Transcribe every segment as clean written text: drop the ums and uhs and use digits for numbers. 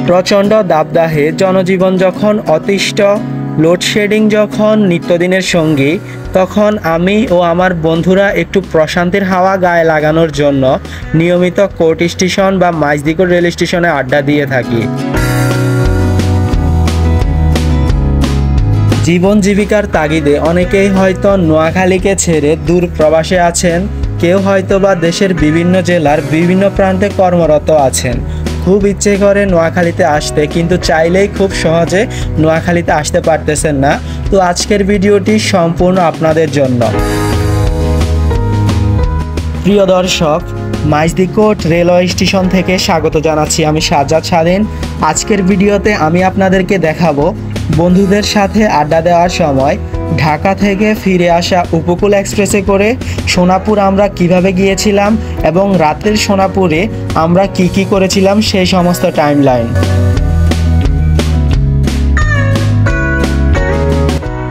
প্রচণ্ড দাবদাহে জনজীবন যখন অতিষ্ঠ, লোডশেডিং যখন নিত্যদিনের সঙ্গী, তখন আমি ও আমার বন্ধুরা একটু প্রশান্তির হাওয়া গায়ে লাগানোর জন্য নিয়মিত কোর্ট স্টেশন বা মাইজদিকোট রেল স্টেশনে আড্ডা দিয়ে থাকি। জীবন জীবিকার তাগিদে অনেকেই হয়তো নোয়াখালীকে ছেড়ে দূর প্রবাসে আছেন, কেউ হয়তো বা দেশের বিভিন্ন জেলার বিভিন্ন প্রান্তে কর্মরত আছেন। খুব ইচ্ছে করে নোয়াখালীতে আসতে, কিন্তু চাইলেই খুব সহজে নোয়াখালীতে আসতে পারতেছেন না। তো আজকের ভিডিওটি সম্পূর্ণ আপনাদের জন্য। প্রিয় দর্শক, মাইজদিকোট রেলওয়ে স্টেশন থেকে স্বাগত জানাচ্ছি আমি সাজ্জাদ স্বাধীন। আজকের ভিডিওতে আমি আপনাদেরকে দেখাবো বন্ধুদের সাথে আড্ডা দেওয়ার সময় ঢাকা থেকে ফিরে আসা উপকূল এক্সপ্রেসে করে সোনাপুর আমরা কিভাবে গিয়েছিলাম এবং রাতের সোনাপুরে আমরা কি করেছিলাম সেই সমস্ত টাইমলাইন।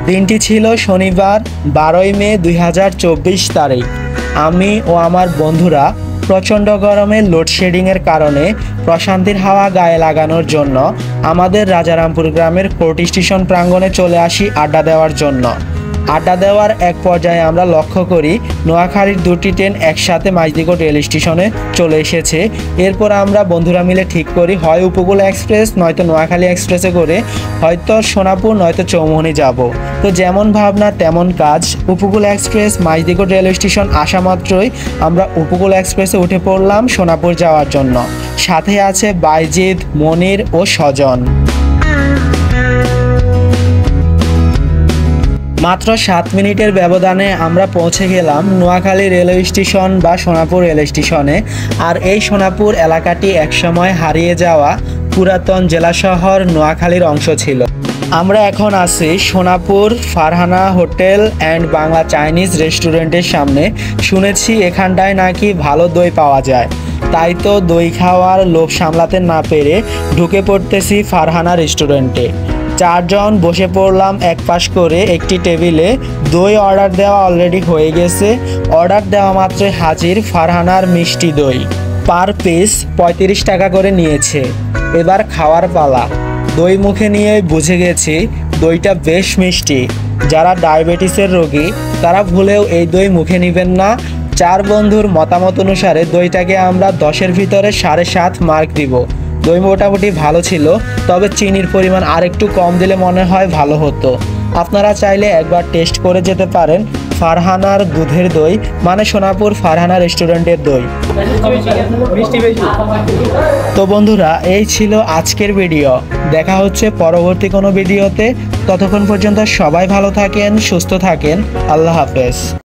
দিনটি ছিল শনিবার 12 মে 2024 তারিখ। আমি ও আমার বন্ধুরা প্রচণ্ড গরমে লোডশেডিংয়ের কারণে প্রশান্তির হাওয়া গায়ে লাগানোর জন্য আমাদের রাজারামপুর গ্রামের কোর্ট স্টেশন প্রাঙ্গণে চলে আসি আড্ডা দেওয়ার জন্য। আড্ডা দেওয়ার এক পর্যায়ে আমরা লক্ষ্য করি নোয়াখালীর দুটি ট্রেন একসাথে মাইজদিকোট রেল স্টেশনে চলে এসেছে। এরপর আমরা বন্ধুরা মিলে ঠিক করি হয় উপকূল এক্সপ্রেস নয়তো নোয়াখালী এক্সপ্রেসে করে হয়তো সোনাপুর নয়তো চৌমুহনী যাব। তো যেমন ভাবনা তেমন কাজ, উপকূল এক্সপ্রেস মাইজদিকোট রেল স্টেশন আসা মাত্রই আমরা উপকূল এক্সপ্রেসে উঠে পড়লাম সোনাপুর যাওয়ার জন্য। সাথে আছে বাইজিদ, মনির ও স্বজন। মাত্র 7 মিনিটের ব্যবধানে আমরা পৌঁছে গেলাম নোয়াখালী রেলওয়ে স্টেশন বা সোনাপুর রেল স্টেশনে। আর এই সোনাপুর এলাকাটি একসময় হারিয়ে যাওয়া পুরাতন জেলা শহর নোয়াখালীর অংশ ছিল। আমরা এখন আছি Sonapur Farhana hotel and Bangla Chinese রেস্টুরেন্টের সামনে। শুনেছি এখানটায় নাকি ভালো দই পাওয়া যায়, তাই তো দই খাওয়ার লোভ সামলাতে না পেরে ঢুকে পড়তেছি ফারহানা রেস্টুরেন্টে। 4 জন বসে পড়লাম এক পাশ করে একটি টেবিলে। দই অর্ডার দেওয়া অলরেডি হয়ে গেছে। অর্ডার দেওয়া মাত্রই হাজির ফারহানার মিষ্টি দই। পার পিস 35 টাকা করে নিয়েছে। এবার খাওয়ার পালা। দই মুখে নিয়ে বুঝে গেছি দইটা বেশ মিষ্টি। যারা ডায়াবেটিসের রোগী তারা ভুলেও এই দই মুখে নেবেন না। 4 বন্ধুর মতামত অনুসারে দইটাকে আমরা 10-এর ভিতরে 7.5 মার্ক দিব। দই মোটামুটি ভালো ছিল, তবে চিনির পরিমাণ আরেকটু কম দিলে মনে হয় ভালো হতো। আপনারা চাইলে একবার টেস্ট করে যেতে পারেন ফারহানার দুধের দই, মানে সোনাপুর ফারহানা রেস্টুরেন্টের দই। তো বন্ধুরা, এই ছিল আজকের ভিডিও। দেখা হচ্ছে পরবর্তী কোনো ভিডিওতে। ততক্ষণ পর্যন্ত সবাই ভালো থাকেন, সুস্থ থাকেন। আল্লাহ হাফেজ।